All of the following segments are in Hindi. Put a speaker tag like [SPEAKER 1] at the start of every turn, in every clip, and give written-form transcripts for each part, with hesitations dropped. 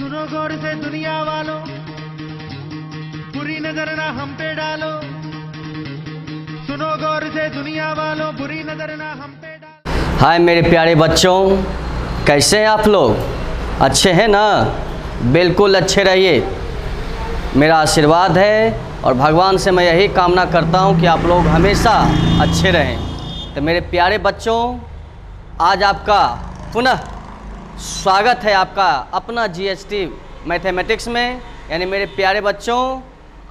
[SPEAKER 1] सुनो गौर से दुनिया वालों, बुरी नजर ना हम पे डालो। सुनो गौर से दुनिया वालों, बुरी नजर ना हम पे डालो।
[SPEAKER 2] हाय मेरे प्यारे बच्चों, कैसे हैं आप लोग? अच्छे हैं ना? बिल्कुल अच्छे रहिए, मेरा आशीर्वाद है और भगवान से मैं यही कामना करता हूं कि आप लोग हमेशा अच्छे रहें। तो मेरे प्यारे बच्चों, आज आपका पुनः स्वागत है आपका अपना जीएसटी मैथमेटिक्स में। यानी मेरे प्यारे बच्चों,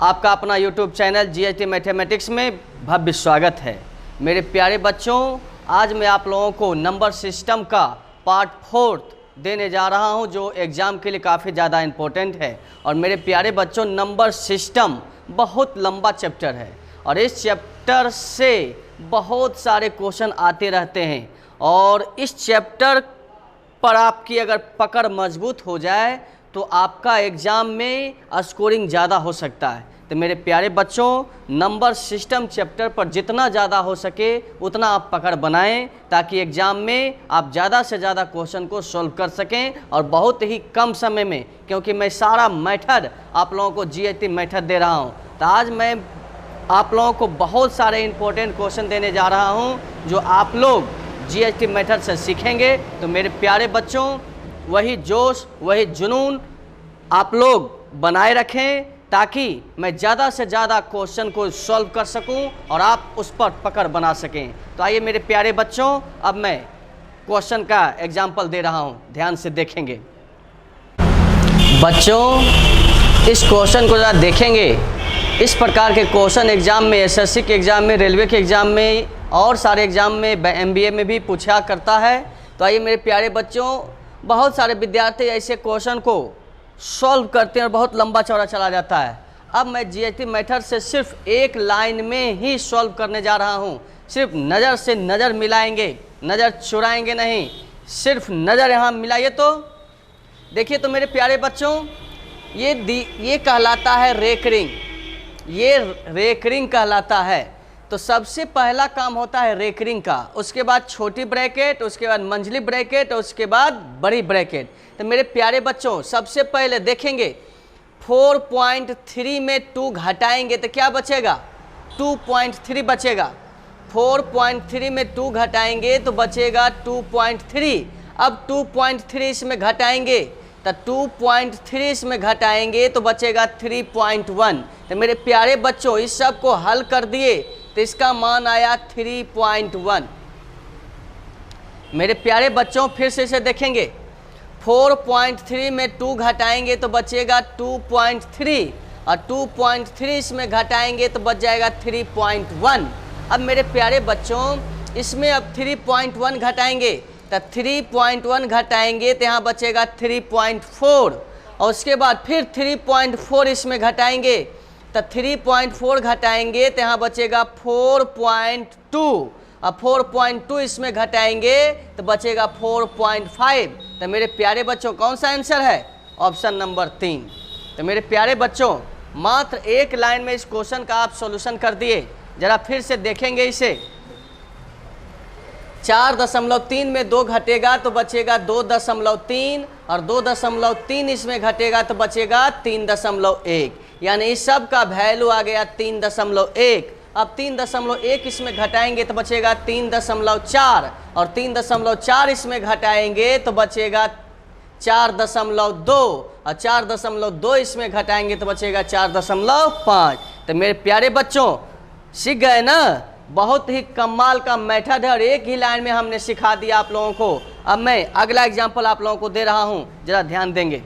[SPEAKER 2] आपका अपना यूट्यूब चैनल जीएसटी मैथमेटिक्स में भव्य स्वागत है। मेरे प्यारे बच्चों, आज मैं आप लोगों को नंबर सिस्टम का पार्ट 4 देने जा रहा हूं, जो एग्ज़ाम के लिए काफ़ी ज़्यादा इम्पोर्टेंट है। और मेरे प्यारे बच्चों, नंबर सिस्टम बहुत लंबा चैप्टर है और इस चैप्टर से बहुत सारे क्वेश्चन आते रहते हैं। और इस चैप्टर पर आपकी अगर पकड़ मजबूत हो जाए तो आपका एग्ज़ाम में स्कोरिंग ज़्यादा हो सकता है। तो मेरे प्यारे बच्चों, नंबर सिस्टम चैप्टर पर जितना ज़्यादा हो सके उतना आप पकड़ बनाएं, ताकि एग्ज़ाम में आप ज़्यादा से ज़्यादा क्वेश्चन को सॉल्व कर सकें और बहुत ही कम समय में, क्योंकि मैं सारा मेथड आप लोगों को जीएसटी मेथड दे रहा हूँ। तो आज मैं आप लोगों को बहुत सारे इंपॉर्टेंट क्वेश्चन देने जा रहा हूँ जो आप लोग जीएसटी मेथड से सीखेंगे। तो मेरे प्यारे बच्चों, वही जोश वही जुनून आप लोग बनाए रखें, ताकि मैं ज़्यादा से ज़्यादा क्वेश्चन को सॉल्व कर सकूं और आप उस पर पकड़ बना सकें। तो आइए मेरे प्यारे बच्चों, अब मैं क्वेश्चन का एग्जाम्पल दे रहा हूं, ध्यान से देखेंगे। बच्चों, इस क्वेश्चन को ज़रा देखेंगे। इस प्रकार के क्वेश्चन एग्ज़ाम में, एसएससी के एग्ज़ाम में, रेलवे के एग्ज़ाम में और सारे एग्ज़ाम में, एमबीए में भी पूछा करता है। तो आइए मेरे प्यारे बच्चों, बहुत सारे विद्यार्थी ऐसे क्वेश्चन को सॉल्व करते हैं और बहुत लंबा चौड़ा चला जाता है। अब मैं जीएसटी मेथड से सिर्फ एक लाइन में ही सॉल्व करने जा रहा हूँ। सिर्फ नज़र से नज़र मिलाएंगे, नज़र चुराएंगे नहीं, सिर्फ नज़र यहाँ मिलाइए। तो देखिए, तो मेरे प्यारे बच्चों, ये कहलाता है रेकरिंग, ये रेकरिंग कहलाता है। तो सबसे पहला काम होता है रेकरिंग का, उसके बाद छोटी ब्रैकेट, उसके बाद मंझली ब्रैकेट और उसके बाद बड़ी ब्रैकेट। तो मेरे प्यारे बच्चों, सबसे पहले देखेंगे 4.3 में 2 घटाएंगे तो क्या बचेगा? 2.3 बचेगा। 4.3 में 2 घटाएंगे तो बचेगा 2.3। अब 2.3 इसमें घटाएंगे तो 2.3 इसमें घटाएंगे तो बचेगा 3.1। तो मेरे प्यारे बच्चों, इस सब को हल कर दिए तो इसका मान आया 3.1। मेरे प्यारे बच्चों, फिर से इसे देखेंगे। 4.3 में 2 घटाएंगे तो बचेगा 2.3 और 2.3 इसमें घटाएंगे तो बच जाएगा 3.1। अब मेरे प्यारे बच्चों, इसमें अब 3.1 घटाएंगे तो 3.1 घटाएंगे तो यहाँ बचेगा 3.4 और उसके बाद फिर 3.4 इसमें घटाएंगे तो 3.4 घटाएंगे तो यहाँ बचेगा 4.2 और 4.2 इसमें घटाएंगे तो बचेगा 4.5। तो मेरे प्यारे बच्चों, कौन सा आंसर है? Option number 3। तो मेरे प्यारे बच्चों, मात्र एक लाइन में इस क्वेश्चन का आप सॉल्यूशन कर दिए। जरा फिर से देखेंगे इसे। 4.3 में 2 घटेगा तो बचेगा 2.3 और 2.3 इसमें घटेगा तो बचेगा 3.1। यानी इस सब का वैल्यू आ गया 3.1। अब 3.1 इसमें घटाएंगे तो बचेगा 3.4 और 3.4 इसमें घटाएंगे तो बचेगा 4.2 और 4.2 इसमें घटाएंगे तो बचेगा 4.5। तो मेरे प्यारे बच्चों, सीख गए ना? बहुत ही कमाल का मेथड है और एक ही लाइन में हमने सिखा दिया आप लोगों को। अब मैं अगला एग्जाम्पल आप लोगों को दे रहा हूं, जरा ध्यान देंगे।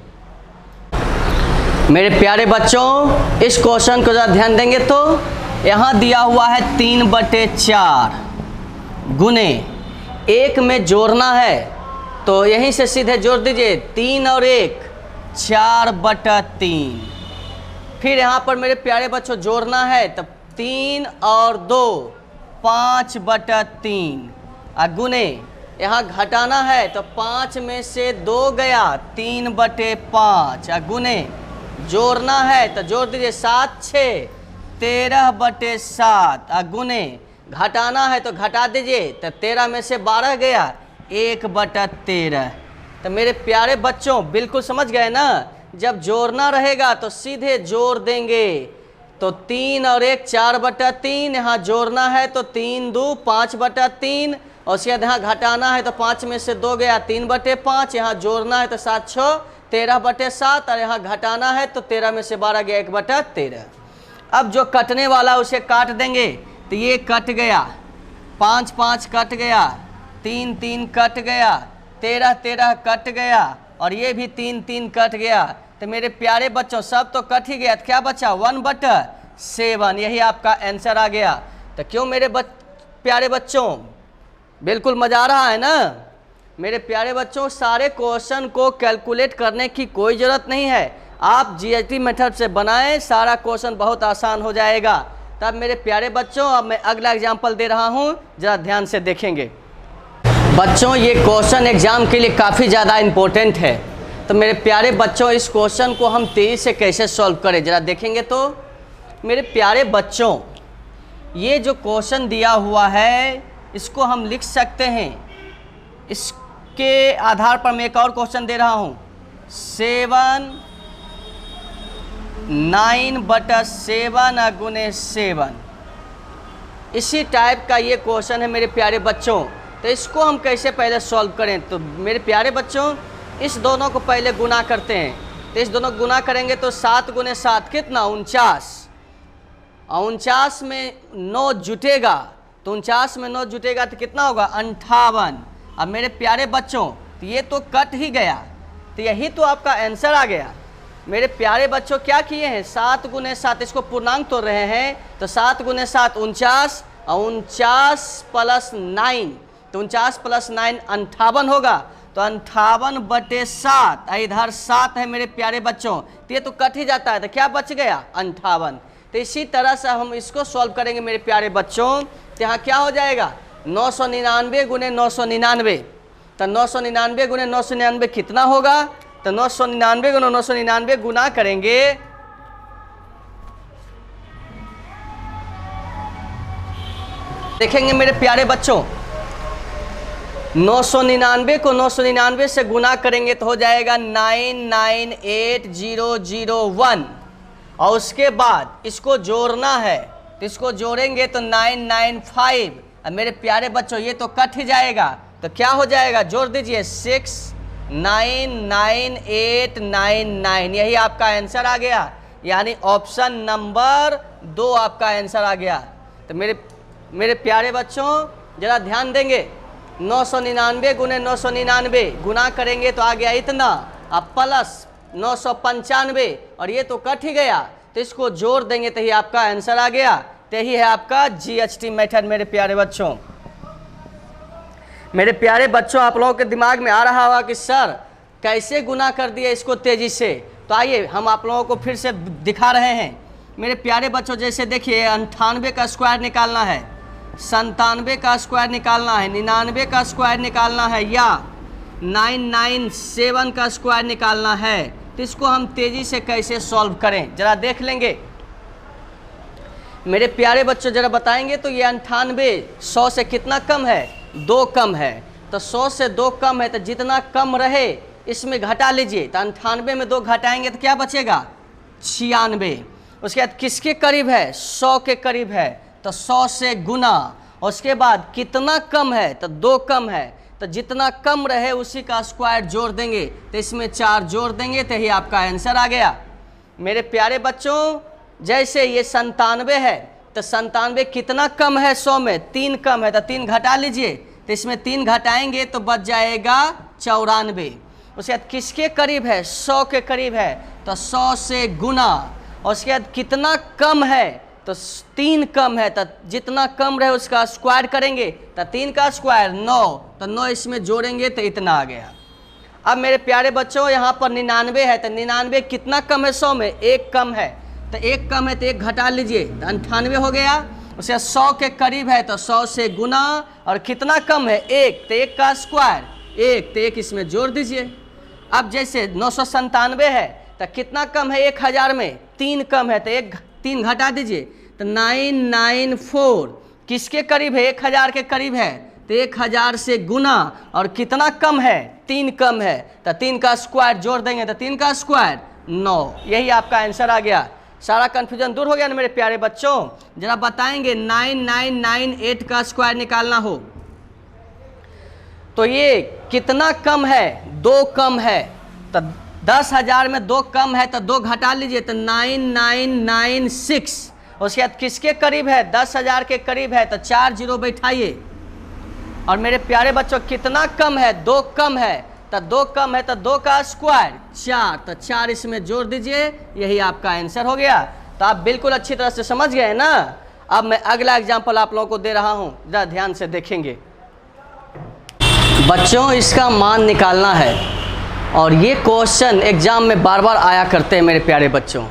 [SPEAKER 2] मेरे प्यारे बच्चों, इस क्वेश्चन को जरा ध्यान देंगे तो यहाँ दिया हुआ है 3/4 गुने 1 में जोड़ना है तो यहीं से सीधे जोड़ दीजिए। 3 और 1 4/3। फिर यहाँ पर मेरे प्यारे बच्चों जोड़ना है तो 3 और 2 5/3 गुने यहाँ घटाना है तो 5 में से 2 गया 3/5 गुने जोड़ना है तो जोड़ दीजिए 7 6 13/7 गुने घटाना है तो घटा दीजिए तो 13 में से 12 गया 1/13। तो मेरे प्यारे बच्चों बिल्कुल समझ गए ना, जब जोड़ना रहेगा तो सीधे जोड़ देंगे। तो 3 और 1 4/3, यहाँ जोड़ना है तो 3 2 5/3, और उसके बाद यहाँ घटाना है तो 5 में से 2 गया 3/5, यहाँ जोड़ना है तो 7 6 13/7, और यहाँ घटाना है तो 13 में से 12 गया 1/13। अब जो कटने वाला उसे काट देंगे, तो ये कट गया, 5 5 कट गया, 3 3 कट गया, 13 13 कट गया, और ये भी 3 3 कट गया। तो मेरे प्यारे बच्चों सब तो कट ही गया, तो क्या बचा 1/7। यही आपका आंसर आ गया। तो क्यों मेरे प्यारे बच्चों, बिल्कुल मज़ा आ रहा है ना। मेरे प्यारे बच्चों, सारे क्वेश्चन को कैलकुलेट करने की कोई ज़रूरत नहीं है, आप जीएसटी मेथड से बनाएं, सारा क्वेश्चन बहुत आसान हो जाएगा। तब मेरे प्यारे बच्चों, अब मैं अगला एग्जाम्पल दे रहा हूँ, ज़रा ध्यान से देखेंगे। बच्चों ये क्वेश्चन एग्ज़ाम के लिए काफ़ी ज़्यादा इम्पोर्टेंट है। तो मेरे प्यारे बच्चों, इस क्वेश्चन को हम तेज़ी से कैसे सॉल्व करें, ज़रा देखेंगे। तो मेरे प्यारे बच्चों, ये जो क्वेश्चन दिया हुआ है इसको हम लिख सकते हैं। इसके आधार पर मैं एक और क्वेश्चन दे रहा हूँ, 7 9/7 गुने 7। इसी टाइप का ये क्वेश्चन है मेरे प्यारे बच्चों। तो इसको हम कैसे पहले सॉल्व करें, तो मेरे प्यारे बच्चों इस दोनों को पहले गुना करते हैं। तो इस दोनों को गुना करेंगे तो 7 गुने 7 कितना 49, और 49 में 9 जुटेगा, तो 49 में 9 जुटेगा तो कितना होगा 58। अब मेरे प्यारे बच्चों, तो ये तो कट ही गया, तो यही तो आपका आंसर आ गया। मेरे प्यारे बच्चों क्या किए हैं, 7 गुने 7, इसको पूर्णांक तोड़ रहे हैं, तो 7 गुने 7 49, और 49 + 9, तो 49 + 9 58 होगा। तो 58/7, इधर 7 है मेरे प्यारे बच्चों, तो ये तो कट ही जाता है, तो क्या बच गया 58। तो इसी तरह से हम इसको सॉल्व करेंगे मेरे प्यारे बच्चों। तो यहाँ क्या हो जाएगा 999 गुने 999, तो 999 गुने 999 कितना होगा, तो 999 गुने 999 गुना करेंगे, देखेंगे मेरे प्यारे बच्चों 999 को 999 से गुना करेंगे तो हो जाएगा 998001, और उसके बाद इसको जोड़ना है, तो इसको जोड़ेंगे तो 995। अब मेरे प्यारे बच्चों ये तो कट ही जाएगा, तो क्या हो जाएगा, जोड़ दीजिए 699899, यही आपका आंसर आ गया, यानी ऑप्शन नंबर 2 आपका आंसर आ गया। तो मेरे प्यारे बच्चों ज़रा ध्यान देंगे, 999 गुने 999 गुना करेंगे तो आ गया इतना, अब प्लस 995, और ये तो कट ही गया, तो इसको जोड़ देंगे तो ही आपका आंसर आ गया। तो यही है आपका जीएसटी मेथड मेरे प्यारे बच्चों। मेरे प्यारे बच्चों, आप लोगों के दिमाग में आ रहा होगा कि सर कैसे गुना कर दिए इसको तेज़ी से, तो आइए हम आप लोगों को फिर से दिखा रहे हैं। मेरे प्यारे बच्चों जैसे देखिए 98 का स्क्वायर निकालना है, 97 का स्क्वायर निकालना है, 99 का स्क्वायर निकालना है, या 997 का स्क्वायर निकालना है। तो इसको हम तेज़ी से कैसे सॉल्व करें ज़रा देख लेंगे। मेरे प्यारे बच्चों ज़रा बताएंगे, तो ये 98 100 से कितना कम है, 2 कम है, तो 100 से 2 कम है, तो जितना कम रहे इसमें घटा लीजिए, तो 98 में 2 घटाएंगे तो क्या बचेगा 96। उसके बाद किसके करीब है, 100 के करीब है, तो 100 से गुना, उसके बाद कितना कम है, तो 2 कम है, तो जितना कम रहे उसी का स्क्वायर जोड़ देंगे, तो इसमें 4 जोड़ देंगे, तो ही आपका आंसर आ गया। मेरे प्यारे बच्चों जैसे ये 97 है, तो 97 कितना कम है 100 में, 3 कम है, तो 3 घटा लीजिए, तो इसमें 3 घटाएंगे तो बच जाएगा 94। उसके बाद किसके करीब है, 100 के करीब है, तो 100 से गुना, और उसके बाद कितना कम है, तो 3 कम है, तो जितना कम रहे उसका स्क्वायर करेंगे, तो 3 का स्क्वायर 9, तो 9 इसमें जोड़ेंगे तो इतना आ गया। अब मेरे प्यारे बच्चों यहाँ पर 99 है, तो 99 कितना कम है 100 में, 1 कम है, तो 1 कम है तो 1 घटा लीजिए, तो 98 हो गया। उसके 100 के करीब है, तो 100 से गुना, और कितना कम है 1, तो 1 का स्क्वायर 1, तो 1 इसमें जोड़ दीजिए। अब जैसे 997 है, तो कितना कम है 1000 में, 3 कम है, तो 3 घटा दीजिए, तो 994 किसके करीब है, 1000 के करीब है, तो 1000 से गुना, और कितना कम है 3 कम है, तो 3 का स्क्वायर जोड़ देंगे, तो 3 का स्क्वायर 9। यही आपका आंसर आ गया। सारा कन्फ्यूजन दूर हो गया ना मेरे प्यारे बच्चों। जरा बताएंगे 9998 का स्क्वायर निकालना हो तो ये कितना कम है? 2 कम है। तो 10,000 में 2 कम है तो 2 घटा लीजिए तो 9996। उसके बाद किसके करीब है? 10,000 के करीब है तो 4 जीरो बैठाइए। और मेरे प्यारे बच्चों कितना कम है? 2 कम है। तो 2 कम है तो 2 का स्क्वायर 4, तो 4 इसमें जोड़ दीजिए। यही आपका आंसर हो गया। तो आप बिल्कुल अच्छी तरह से समझ गए ना। अब मैं अगला एग्जाम्पल आप लोगों को दे रहा हूं, जरा ध्यान से देखेंगे। बच्चों इसका मान निकालना है और ये क्वेश्चन एग्जाम में बार बार आया करते हैं मेरे प्यारे बच्चों।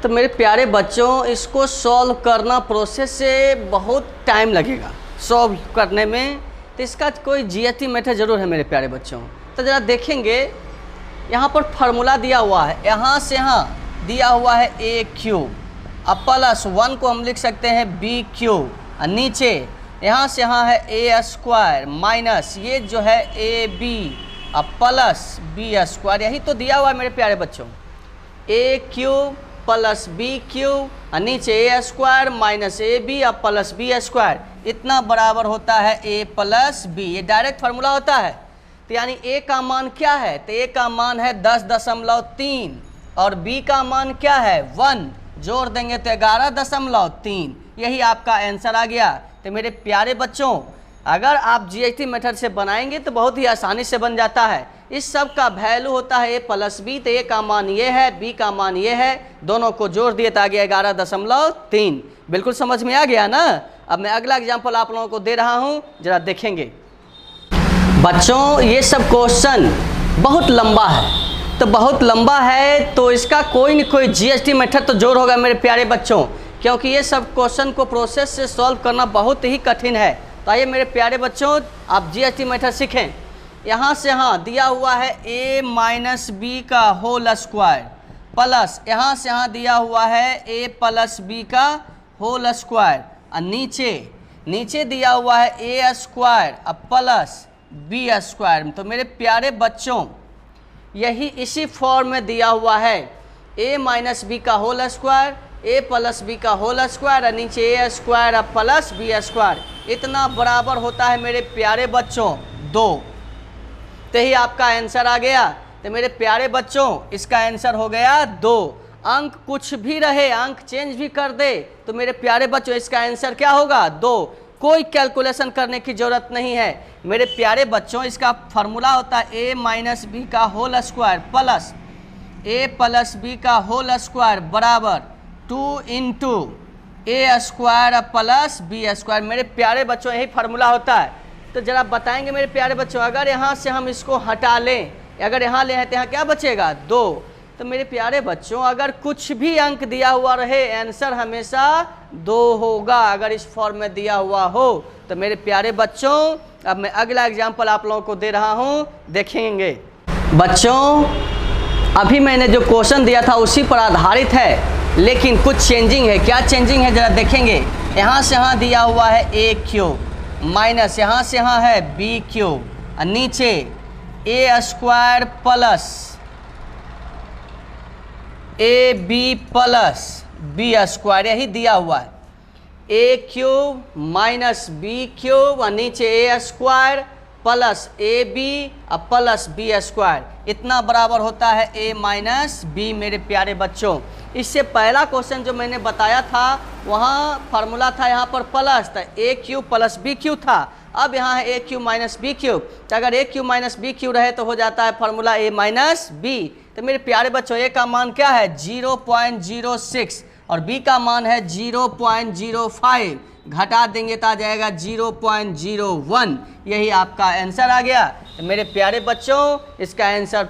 [SPEAKER 2] तो मेरे प्यारे बच्चों इसको सॉल्व करना प्रोसेस से बहुत टाइम लगेगा सॉल्व करने में। तो इसका कोई जीएसटी मेथड ज़रूर है मेरे प्यारे बच्चों। तो ज़रा देखेंगे, यहाँ पर फार्मूला दिया हुआ है, यहाँ से यहाँ दिया हुआ है ए क्यूब, अब प्लस 1 को हम लिख सकते हैं बी क्यूब, और नीचे यहाँ से यहाँ है ए स्क्वायर माइनस ये जो है ए बी, अब प्लस बी स्क्वायर। यही तो दिया हुआ है मेरे प्यारे बच्चों, ए क्यूब प्लस बी क्यूब और नीचे A square minus A B अब प्लस बी स्क्वायर, इतना बराबर होता है ए प्लस बी। ये डायरेक्ट फार्मूला होता है। तो यानी ए का मान क्या है? तो ए का मान है 10.3 और बी का मान क्या है? 1, जोड़ देंगे तो 11.3। यही आपका आंसर आ गया। तो मेरे प्यारे बच्चों अगर आप जीएसटी मेथड से बनाएंगे तो बहुत ही आसानी से बन जाता है। इस सब का वैल्यू होता है ए प्लस बी। तो ए का मान ये है, बी का मान ये है, दोनों को जोड़ दिए तो आ गया 11.3। बिल्कुल समझ में आ गया ना। अब मैं अगला एग्जाम्पल आप लोगों को दे रहा हूँ, जरा देखेंगे। बच्चों ये सब क्वेश्चन बहुत लंबा है, तो बहुत लंबा है तो इसका कोई न कोई जीएसटी मेथड तो जोड़ होगा मेरे प्यारे बच्चों, क्योंकि ये सब क्वेश्चन को प्रोसेस से सॉल्व करना बहुत ही कठिन है। तो आइए मेरे प्यारे बच्चों आप जीएसटी मेथड सीखें। यहाँ से यहाँ दिया हुआ है a माइनस बी का होल स्क्वायर प्लस यहाँ से यहाँ दिया हुआ है a प्लस बी का होल स्क्वायर और नीचे दिया हुआ है ए स्क्वायर अब प्लस बी स्क्वायर। तो मेरे प्यारे बच्चों यही इसी फॉर्म में दिया हुआ है, a माइनस बी का whole square, a plus B का होल स्क्वायर और नीचे ए स्क्वायर अब प्लस बी स्क्वायर, इतना बराबर होता है मेरे प्यारे बच्चों 2। तो ही आपका आंसर आ गया। तो मेरे प्यारे बच्चों इसका आंसर हो गया 2। अंक कुछ भी रहे, अंक चेंज भी कर दे तो मेरे प्यारे बच्चों इसका आंसर क्या होगा? 2। कोई कैलकुलेशन करने की ज़रूरत नहीं है मेरे प्यारे बच्चों। इसका फार्मूला होता है a माइनस बी का whole square plus a plus B का होल स्क्वायर बराबर 2 into A square plus B square. मेरे प्यारे बच्चों यही फार्मूला होता है। तो ज़रा बताएंगे मेरे प्यारे बच्चों, अगर यहाँ से हम इसको हटा लें, अगर यहाँ ले आए तो यहाँ क्या बचेगा? 2। तो मेरे प्यारे बच्चों अगर कुछ भी अंक दिया हुआ रहे आंसर हमेशा 2 होगा, अगर इस फॉर्म में दिया हुआ हो। तो मेरे प्यारे बच्चों अब मैं अगला एग्जाम्पल आप लोगों को दे रहा हूँ, देखेंगे। बच्चों अभी मैंने जो क्वेश्चन दिया था उसी पर आधारित है, लेकिन कुछ चेंजिंग है। क्या चेंजिंग है ज़रा देखेंगे। यहाँ से यहाँ दिया हुआ है ए क्यूब माइनस यहाँ से यहाँ है बी क्यूब और नीचे A square plus A B plus B square, यही दिया हुआ है। A cube minus B cube और नीचे A square plus A B और प्लस बी स्क्वायर, इतना बराबर होता है ए माइनस बी। मेरे प्यारे बच्चों इससे पहला क्वेश्चन जो मैंने बताया था वहाँ फार्मूला था यहाँ पर प्लस, तो ए क्यूब प्लस बी क्यूब था। अब यहाँ है A cube minus B cube, तो अगर ए क्यूब माइनस बी क्यूब रहे तो हो जाता है फार्मूला ए माइनस बी। तो मेरे प्यारे बच्चों ए का मान क्या है? 0.06 और बी का मान है 0.05, घटा देंगे तो आ जाएगा 0.01। यही आपका आंसर आ गया। तो मेरे प्यारे बच्चों इसका आंसर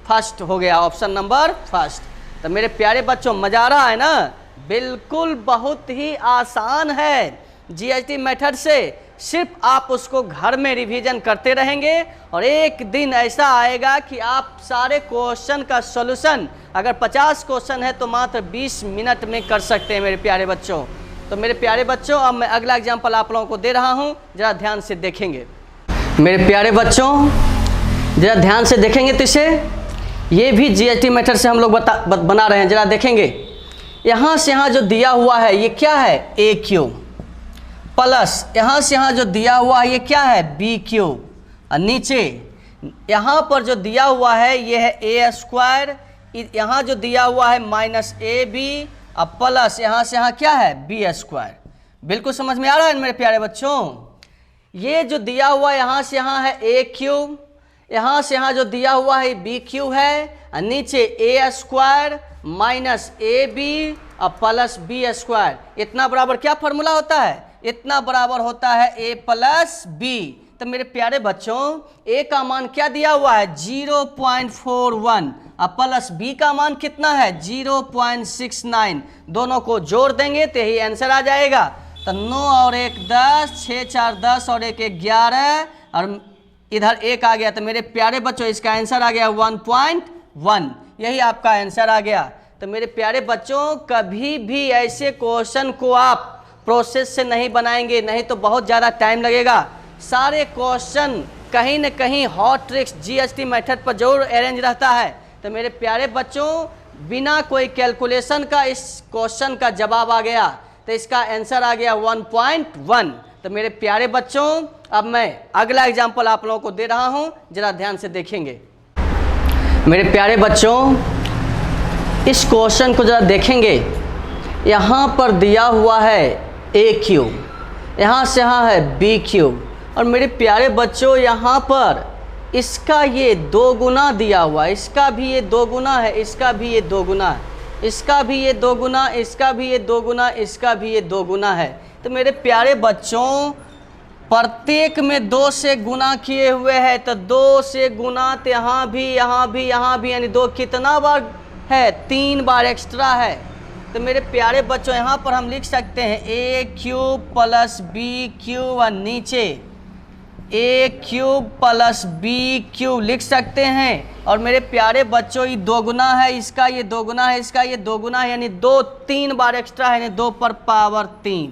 [SPEAKER 2] फर्स्ट हो गया, ऑप्शन नंबर फर्स्ट। तो मेरे प्यारे बच्चों मजा आ रहा है ना? बिल्कुल बहुत ही आसान है जीएसटी मेथड से, सिर्फ आप उसको घर में रिवीजन करते रहेंगे और एक दिन ऐसा आएगा कि आप सारे क्वेश्चन का सॉल्यूशन, अगर 50 क्वेश्चन है तो मात्र 20 मिनट में कर सकते हैं मेरे प्यारे बच्चों। तो मेरे प्यारे बच्चों अब मैं अगला एग्जाम्पल आप लोगों को दे रहा हूँ, ज़रा ध्यान से देखेंगे। मेरे प्यारे बच्चों ज़रा ध्यान से देखेंगे तो इसे ये भी जीएसटी मेथड से हम लोग बना रहे हैं, जरा देखेंगे। यहाँ से यहाँ जो दिया हुआ है ये क्या है, ए क्यूब, प्लस यहाँ से यहाँ जो दिया हुआ है ये क्या है, बी क्यूब, और नीचे यहाँ पर जो दिया हुआ है ये है ए स्क्वायर, यहाँ जो दिया हुआ है माइनस ए बी, और प्लस यहाँ से यहाँ क्या है, बी स्क्वायर। बिल्कुल समझ में आ रहा है मेरे प्यारे बच्चों। ये जो दिया हुआ यहाँ से यहाँ है ए क्यूब, यहाँ से यहाँ जो दिया हुआ है बी क्यूब है, और नीचे A square minus A B और प्लस बी स्क्वायर। इतना बराबर क्या फॉर्मूला होता है, इतना बराबर होता है ए प्लस बी। तो मेरे प्यारे बच्चों ए का मान क्या दिया हुआ है, 0.41, और प्लस बी का मान कितना है, 0.69। दोनों को जोड़ देंगे तो यही आंसर आ जाएगा। तो 9 और 1 10, 6 4 10 और 1 11, और इधर 1 आ गया। तो मेरे प्यारे बच्चों इसका आंसर आ गया 1.1, यही आपका आंसर आ गया। तो मेरे प्यारे बच्चों कभी भी ऐसे क्वेश्चन को आप प्रोसेस से नहीं बनाएंगे, नहीं तो बहुत ज़्यादा टाइम लगेगा। सारे क्वेश्चन कहीं न कहीं हॉट ट्रिक्स जीएसटी मेथड पर जरूर अरेंज रहता है। तो मेरे प्यारे बच्चों बिना कोई कैलकुलेशन का इस क्वेश्चन का जवाब आ गया, तो इसका आंसर आ गया 1.1। तो मेरे प्यारे बच्चों अब मैं अगला एग्जाम्पल आप लोगों को दे रहा हूं, जरा ध्यान से देखेंगे। मेरे प्यारे बच्चों इस क्वेश्चन को जरा देखेंगे। यहाँ पर दिया हुआ है ए क्यूब, यहाँ से यहाँ है बी क्यूब, और मेरे प्यारे बच्चों यहाँ पर इसका ये 2 गुना दिया हुआ है, इसका भी ये 2 गुना है, इसका भी ये 2 गुना है, इसका भी ये 2 गुना, इसका भी ये 2 गुना, इसका भी ये 2 गुना है। तो मेरे प्यारे बच्चों प्रत्येक में 2 से गुना किए हुए हैं, तो 2 से गुना तो यहाँ भी यहाँ भी यहाँ भी, यानी 2 कितना बार है, 3 बार एक्स्ट्रा है। तो मेरे प्यारे बच्चों यहाँ पर हम लिख सकते हैं ए क्यूब प्लस बी क्यूब, और नीचे ए क्यूब प्लस बी क्यूब लिख सकते हैं। और मेरे प्यारे बच्चों ये 2 गुना है, इसका ये 2 गुना है, इसका ये 2 गुना है, यानी 2 3 बार एक्स्ट्रा है, यानी 2 पर पावर 3।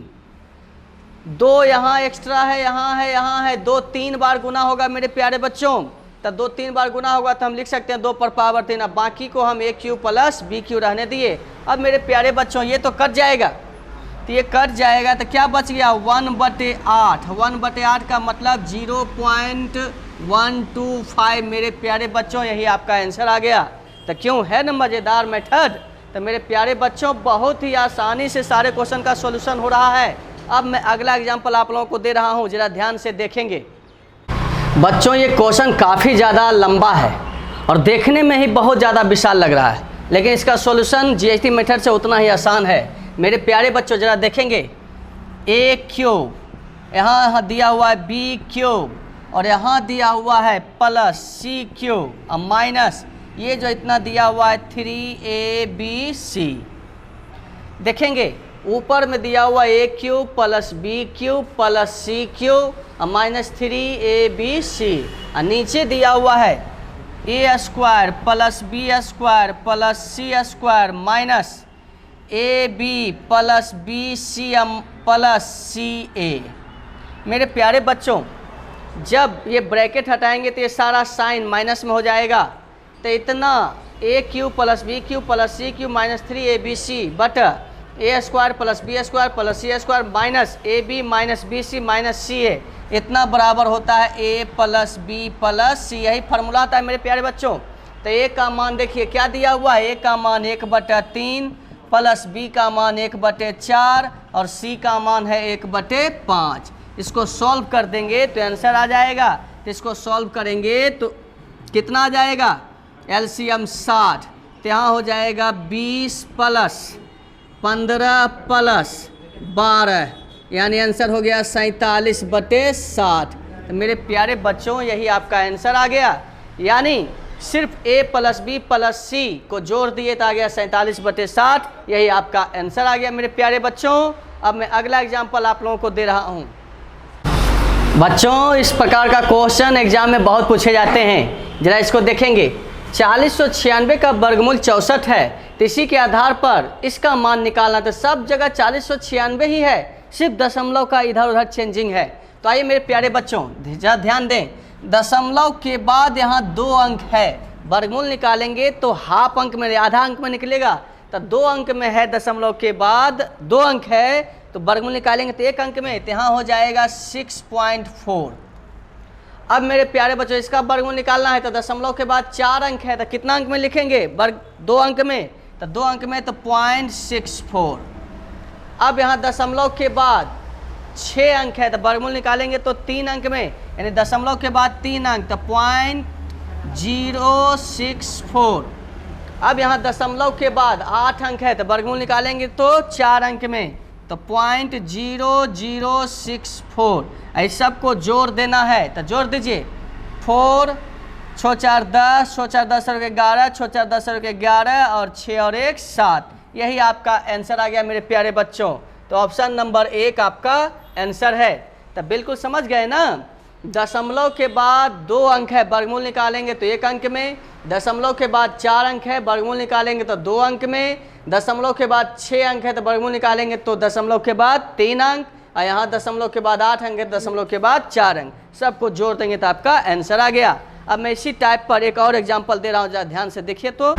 [SPEAKER 2] 2 यहाँ एक्स्ट्रा है, यहाँ है, यहाँ है, 2 3 बार गुना होगा मेरे प्यारे बच्चों। तो 2 3 बार गुना होगा तो हम लिख सकते हैं 2 पर पावर 3। अब बाकी को हम ए क्यूब प्लस बी क्यूब रहने दिए। अब मेरे प्यारे बच्चों ये तो कट जाएगा, तो ये कट जाएगा तो क्या बच गया, 1/8। 1/8 का मतलब 0.125 मेरे प्यारे बच्चों, यही आपका आंसर आ गया। तो क्यों है ना मज़ेदार मेथड। तो मेरे प्यारे बच्चों बहुत ही आसानी से सारे क्वेश्चन का सॉल्यूशन हो रहा है। अब मैं अगला एग्जाम्पल आप लोगों को दे रहा हूँ, जरा ध्यान से देखेंगे। बच्चों ये क्वेश्चन काफ़ी ज़्यादा लंबा है और देखने में ही बहुत ज़्यादा विशाल लग रहा है, लेकिन इसका सॉल्यूशन जीएसटी मेथड से उतना ही आसान है। मेरे प्यारे बच्चों जरा देखेंगे, ए क्यूब, यहाँ दिया हुआ है बी क्यूब, और यहाँ दिया हुआ है प्लस सी क्यूब, और माइनस ये जो इतना दिया हुआ है 3abc। देखेंगे ऊपर में दिया हुआ A cube plus B cube plus C cube और माइनस 3abc, और नीचे दिया हुआ है A square plus B square plus C square minus A B plus B C plus C A. मेरे प्यारे बच्चों जब ये ब्रैकेट हटाएंगे तो ये सारा साइन माइनस में हो जाएगा। तो इतना A cube plus B cube plus C cube minus 3abc but A square plus B square plus C square minus A B minus B C minus C A, इतना बराबर होता है A plus B plus C. यही फार्मूला आता है मेरे प्यारे बच्चों। तो ए का मान देखिए क्या दिया हुआ है, ए का मान 1/3 प्लस बी का मान 1/4 और सी का मान है 1/5। इसको सॉल्व कर देंगे तो आंसर आ जाएगा। तो इसको सॉल्व करेंगे तो कितना आ जाएगा, एलसीएम 60, तो यहाँ हो जाएगा 20 प्लस 15 प्लस 12, यानी आंसर हो गया 47/60। तो मेरे प्यारे बच्चों यही आपका आंसर आ गया, यानी सिर्फ ए प्लस बी प्लस सी को जोड़ दिए तो आ गया 47/60। यही आपका आंसर आ गया मेरे प्यारे बच्चों। अब मैं अगला एग्जाम्पल आप लोगों को दे रहा हूँ। बच्चों इस प्रकार का क्वेश्चन एग्जाम में बहुत पूछे जाते हैं, जरा इसको देखेंगे। 4096 का वर्गमूल 64 है, तो इसी के आधार पर इसका मान निकालना। तो सब जगह 4096 ही है, सिर्फ दशमलव का इधर उधर चेंजिंग है। तो आइए मेरे प्यारे बच्चों जरा ध्यान दें, दशमलव के बाद यहाँ 2 अंक है, वर्गमूल निकालेंगे तो हाफ अंक में, आधा अंक में निकलेगा। तो 2 अंक में है, दशमलव के बाद 2 अंक है, तो वर्गमूल निकालेंगे तो 1 अंक में, तो यहाँ हो जाएगा 6.4। अब मेरे प्यारे बच्चों इसका वर्गमूल निकालना है, तो दशमलव के बाद 4 अंक है, तो कितना अंक में लिखेंगे? 2 अंक में, तो 2 अंक में तो 0.64। अब यहाँ दशमलव के बाद 6 अंक है, तो वर्गमूल निकालेंगे तो 3 अंक में, यानी दशमलव के बाद 3 अंक, तो 0.064। अब यहाँ दशमलव के बाद 8 अंक है, तो वर्गमूल निकालेंगे तो 4 अंक में, तो 0.0064। इस सब को जोड़ देना है, तो जोड़ दीजिए। 4 6 4 10, 6 4 10 और 11, 6 4 10 और 11, और 6 और 1 7। यही आपका आंसर आ गया मेरे प्यारे बच्चों। तो ऑप्शन नंबर 1 आपका आंसर है। तो बिल्कुल समझ गए ना, दशमलव के बाद 2 अंक है, वर्गमूल निकालेंगे तो 1 अंक में, दशमलव के बाद 4 अंक है, वर्गमूल निकालेंगे तो 2 अंक में, दशमलव के बाद 6 अंक है तो वर्गमूल निकालेंगे तो दशमलव के बाद 3 अंक, और यहाँ दशमलव के बाद 8 अंक है, दशमलव के बाद 4 अंक, सबको जोड़ देंगे तो आपका आंसर आ गया। अब मैं इसी टाइप पर एक और एग्जाम्पल दे रहा हूँ, जरा ध्यान से देखिए। तो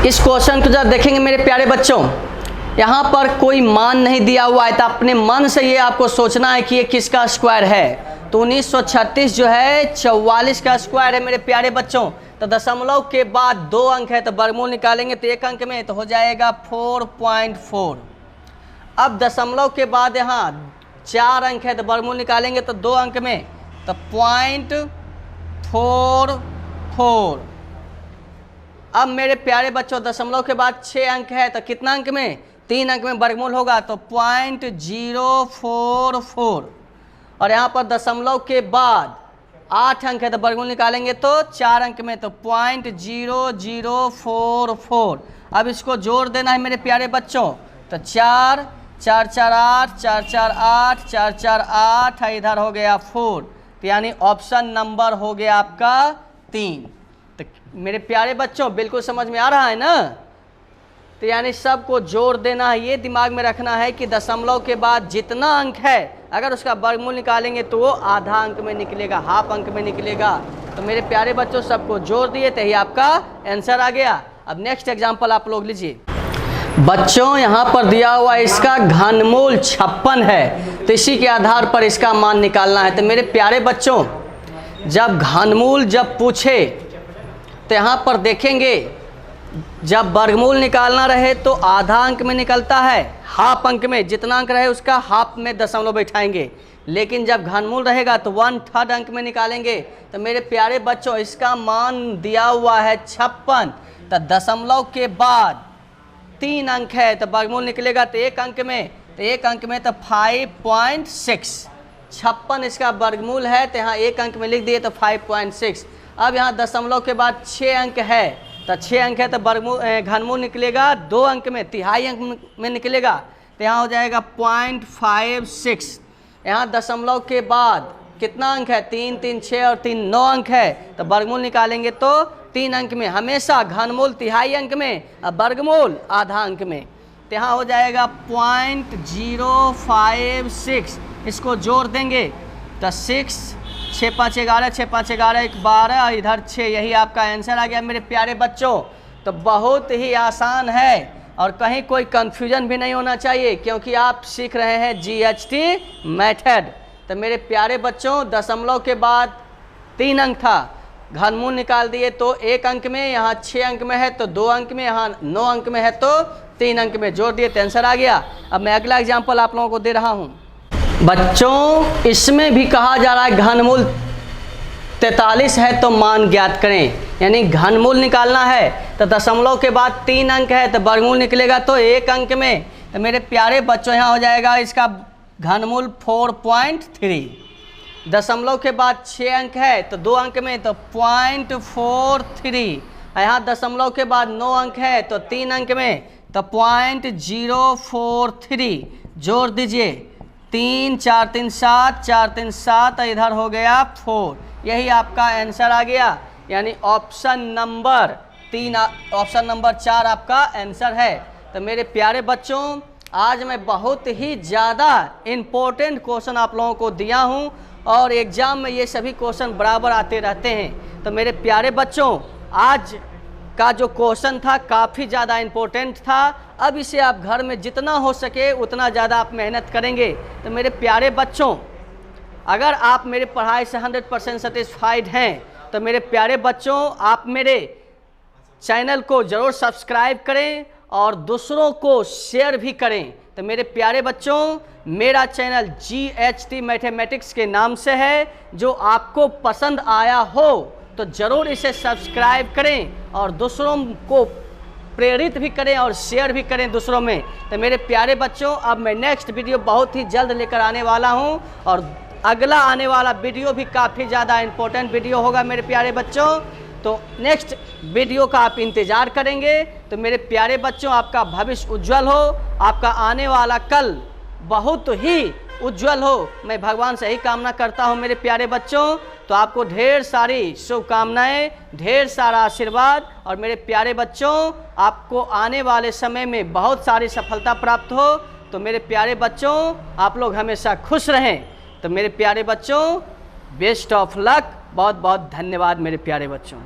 [SPEAKER 2] इस क्वेश्चन को जरा देखेंगे मेरे प्यारे बच्चों, यहाँ पर कोई मान नहीं दिया हुआ है, तो अपने मन से ये आपको सोचना है कि ये किसका स्क्वायर है। तो 1936 जो है 44 का स्क्वायर है मेरे प्यारे बच्चों। तो दशमलव के बाद 2 अंक है, तो वर्गमूल निकालेंगे तो 1 अंक में, तो हो जाएगा 4.4। अब दशमलव के बाद यहाँ 4 अंक है, तो वर्गमूल निकालेंगे तो 2 अंक में, तो 0.44। अब मेरे प्यारे बच्चों दशमलव के बाद 6 अंक है, तो कितना अंक में? 3 अंक में वर्गमूल होगा तो 0.044। और यहाँ पर दशमलव के बाद 8 अंक है, तो वर्गमूल निकालेंगे तो 4 अंक में, तो 0.0044। अब इसको जोड़ देना है मेरे प्यारे बच्चों, तो 4 4 4 8, 4 4 8, 4 4 8, इधर हो गया 4, तो यानी ऑप्शन नंबर हो गया आपका 3। तो मेरे प्यारे बच्चों बिल्कुल समझ में आ रहा है ना। तो यानी सबको जोड़ देना है, ये दिमाग में रखना है कि दशमलव के बाद जितना अंक है अगर उसका वर्गमूल निकालेंगे तो वो आधा अंक में निकलेगा, हाफ अंक में निकलेगा। तो मेरे प्यारे बच्चों सबको जोड़ दिए तो ही आपका आंसर आ गया। अब नेक्स्ट एग्जांपल आप लोग लीजिए। बच्चों यहाँ पर दिया हुआ इसका घनमूल 56 है, तो इसी के आधार पर इसका मान निकालना है। तो मेरे प्यारे बच्चों जब घनमूल जब पूछे तो यहाँ पर देखेंगे जब वर्गमूल निकालना रहे तो आधा अंक में निकलता है, हाफ अंक में, जितना अंक रहे उसका हाफ में दशमलव बैठाएंगे। लेकिन जब घनमूल रहेगा तो 1/3 अंक में निकालेंगे। तो मेरे प्यारे बच्चों इसका मान दिया हुआ है 56, तो दशमलव के बाद 3 अंक है, तो वर्गमूल निकलेगा तो 1 अंक में, तो 1 अंक में तो 5.6। 56 इसका वर्गमूल है, तो यहाँ 1 अंक में लिख दिए तो 5.6। अब यहाँ दशमलव के बाद 6 अंक है, तो 6 अंक है तो वर्गमूल घनमूल निकलेगा 2 अंक में, तिहाई अंक में निकलेगा, तो यहाँ हो जाएगा 0.56। यहाँ दशमलव के बाद कितना अंक है? 3 3 6 और 3 9 अंक है, तो वर्गमूल निकालेंगे तो 3 अंक में। हमेशा घनमूल तिहाई अंक में और वर्गमूल आधा अंक में, तो यहाँ हो जाएगा 0.056। इसको जोड़ देंगे तो 6 6 5 11, 6 5 11 1 12, और इधर 6, यही आपका आंसर आ गया मेरे प्यारे बच्चों। तो बहुत ही आसान है और कहीं कोई कंफ्यूजन भी नहीं होना चाहिए, क्योंकि आप सीख रहे हैं GHT मेथड। तो मेरे प्यारे बच्चों दशमलव के बाद 3 अंक था, घनमूल निकाल दिए तो 1 अंक में, यहाँ 6 अंक में है तो 2 अंक में, यहाँ 9 अंक में है तो 3 अंक में, जोड़ दिए तो आंसर आ गया। अब मैं अगला एग्जाम्पल आप लोगों को दे रहा हूँ। बच्चों इसमें भी कहा जा रहा है घनमूल 43 है तो मान ज्ञात करें, यानी घनमूल निकालना है। तो दशमलव के बाद 3 अंक है तो वर्गमूल निकलेगा तो 1 अंक में। तो मेरे प्यारे बच्चों यहाँ हो जाएगा इसका घनमूल 4.3। दशमलव के बाद 6 अंक है तो 2 अंक में, तो 0.43। यहाँ दशमलव के बाद 9 अंक है तो 3 अंक में, तो 0.043। जोड़ दीजिए 3 4 3 7, 4 3 7, इधर हो गया 4। यही आपका आंसर आ गया, यानी ऑप्शन नंबर 3, ऑप्शन नंबर 4 आपका आंसर है। तो मेरे प्यारे बच्चों आज मैं बहुत ही ज़्यादा इम्पोर्टेंट क्वेश्चन आप लोगों को दिया हूँ और एग्ज़ाम में ये सभी क्वेश्चन बराबर आते रहते हैं। तो मेरे प्यारे बच्चों, आज का जो क्वेश्चन था काफ़ी ज़्यादा इम्पोर्टेंट था। अब इसे आप घर में जितना हो सके उतना ज़्यादा आप मेहनत करेंगे। तो मेरे प्यारे बच्चों, अगर आप मेरे पढ़ाई से 100% सेटिस्फाइड हैं तो मेरे प्यारे बच्चों, आप मेरे चैनल को ज़रूर सब्सक्राइब करें और दूसरों को शेयर भी करें। तो मेरे प्यारे बच्चों, मेरा चैनल GHT मैथमेटिक्स के नाम से है। जो आपको पसंद आया हो तो ज़रूर इसे सब्सक्राइब करें और दूसरों को प्रेरित भी करें और शेयर भी करें दूसरों में। तो मेरे प्यारे बच्चों, अब मैं नेक्स्ट वीडियो बहुत ही जल्द लेकर आने वाला हूं और अगला आने वाला वीडियो भी काफ़ी ज़्यादा इम्पोर्टेंट वीडियो होगा मेरे प्यारे बच्चों। तो नेक्स्ट वीडियो का आप इंतज़ार करेंगे। तो मेरे प्यारे बच्चों, आपका भविष्य उज्जवल हो, आपका आने वाला कल बहुत ही उज्जवल हो, मैं भगवान से ही कामना करता हूं मेरे प्यारे बच्चों। तो आपको ढेर सारी शुभकामनाएं, ढेर सारा आशीर्वाद और मेरे प्यारे बच्चों, आपको आने वाले समय में बहुत सारी सफलता प्राप्त हो। तो मेरे प्यारे बच्चों, आप लोग हमेशा खुश रहें। तो मेरे प्यारे बच्चों, बेस्ट ऑफ लक। बहुत बहुत धन्यवाद मेरे प्यारे बच्चों।